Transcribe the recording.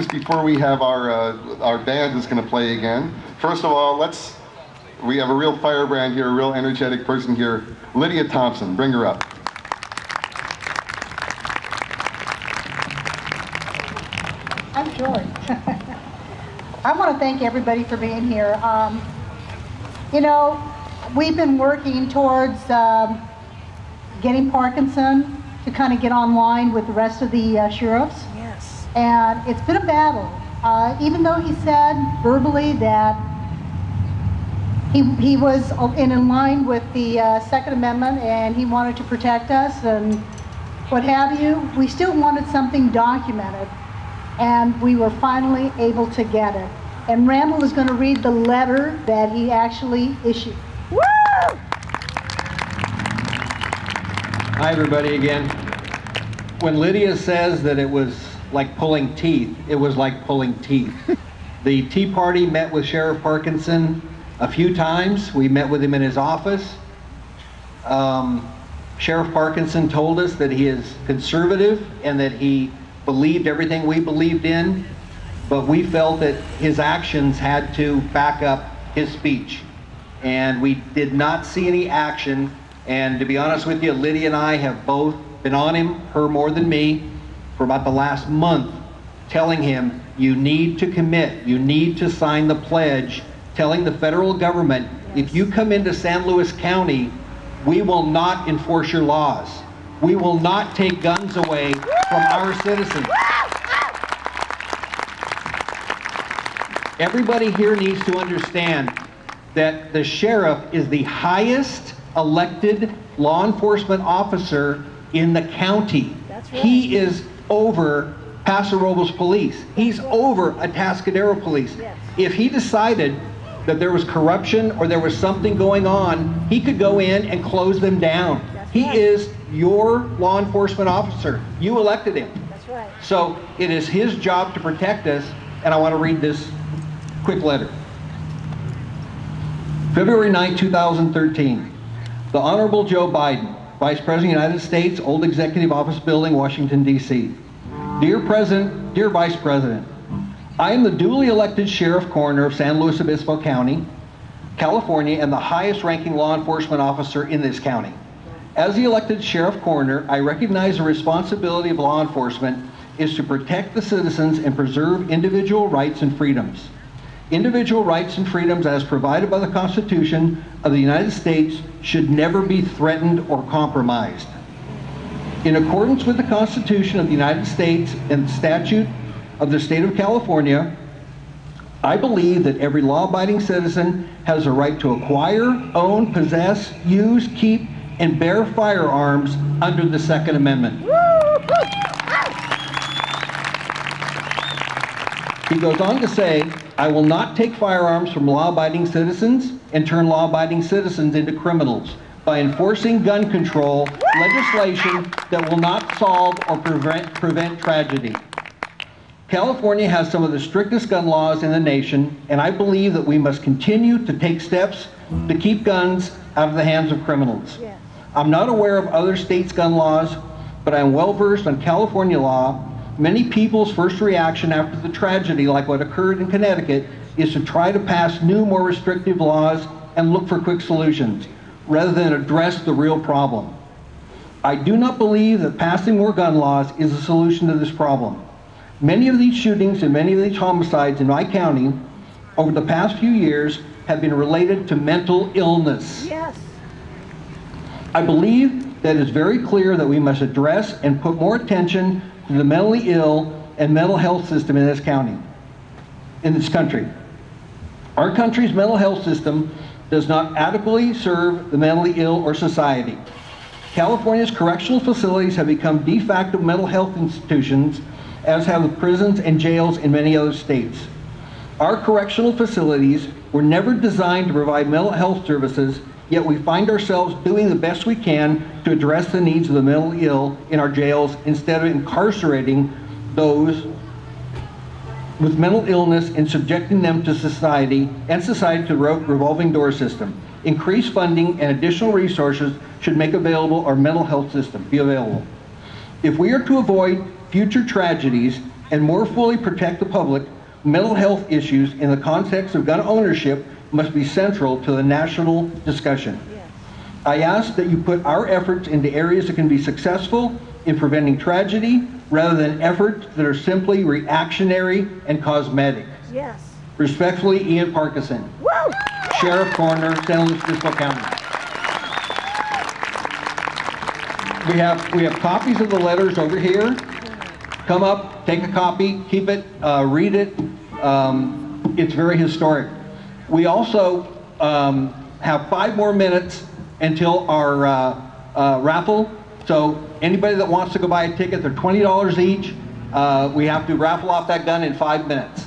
introduce, before we have our band is going to play again. First of all, we have a real firebrand here, a real energetic person here. Lydia Thompson, bring her up. I'm George. I want to thank everybody for being here. You know, we've been working towards getting Parkinson to kind of get online with the rest of the sheriffs. Yes. And it's been a battle. Even though he said verbally that he was in line with the Second Amendment and he wanted to protect us and what have you, we still wanted something documented. And we were finally able to get it. And Randall is going to read the letter that he actually issued. Woo! Hi, everybody, again. When Lydia says that it was like pulling teeth, it was like pulling teeth. The Tea Party met with Sheriff Parkinson a few times. We met with him in his office. Sheriff Parkinson told us that he is conservative and that he believed everything we believed in, but we felt that his actions had to back up his speech. And we did not see any action. And to be honest with you, Lydia and I have both been on him, her more than me, for about the last month, telling him, you need to commit, you need to sign the pledge, telling the federal government, if you come into San Luis County, we will not enforce your laws. We will not take guns away from our citizens. Everybody here needs to understand that the sheriff is the highest elected law enforcement officer in the county. That's right. He is over Paso Robles Police. He's over Atascadero Police. Yes. If he decided that there was corruption or there was something going on, he could go in and close them down. That's he right. is your law enforcement officer. You elected him. That's right. So it is his job to protect us, and I want to read this quick letter. February 9, 2013. The Honorable Joe Biden, Vice President of the United States, Old Executive Office Building, Washington, D.C. Dear President, dear Vice President, I am the duly elected Sheriff Coroner of San Luis Obispo County, California, and the highest ranking law enforcement officer in this county. As the elected Sheriff Coroner, I recognize the responsibility of law enforcement is to protect the citizens and preserve individual rights and freedoms. Individual rights and freedoms as provided by the Constitution of the United States should never be threatened or compromised. In accordance with the Constitution of the United States and the statute of the state of California, I believe that every law-abiding citizen has a right to acquire, own, possess, use, keep, and bear firearms under the Second Amendment. He goes on to say, I will not take firearms from law-abiding citizens and turn law-abiding citizens into criminals by enforcing gun control legislation that will not solve or prevent tragedy. California has some of the strictest gun laws in the nation, and I believe that we must continue to take steps to keep guns out of the hands of criminals. Yes. I'm not aware of other states' gun laws, but I am well versed on California law. Many people's first reaction after the tragedy, like what occurred in Connecticut, is to try to pass new, more restrictive laws and look for quick solutions, rather than address the real problem. I do not believe that passing more gun laws is a solution to this problem. Many of these shootings and many of these homicides in my county over the past few years have been related to mental illness. Yes. I believe that it's very clear that we must address and put more attention to the mentally ill and mental health system in this county, in this country. Our country's mental health system does not adequately serve the mentally ill or society. California's correctional facilities have become de facto mental health institutions, as have the prisons and jails in many other states. Our correctional facilities were never designed to provide mental health services, yet we find ourselves doing the best we can to address the needs of the mentally ill in our jails instead of incarcerating those with mental illness and subjecting them to society to the revolving door system. Increased funding and additional resources should make available our mental health system, be available. If we are to avoid future tragedies, and more fully protect the public, mental health issues in the context of gun ownership must be central to the national discussion. I ask that you put our efforts into areas that can be successful in preventing tragedy rather than efforts that are simply reactionary and cosmetic. Yes. Respectfully, Ian Parkinson, Woo! Sheriff Coroner, San Luis Obispo County. We have copies of the letters over here. Come up, take a copy, keep it, read it. It's very historic. We also have 5 more minutes until our raffle. So anybody that wants to go buy a ticket, they're $20 each. We have to raffle off that gun in 5 minutes.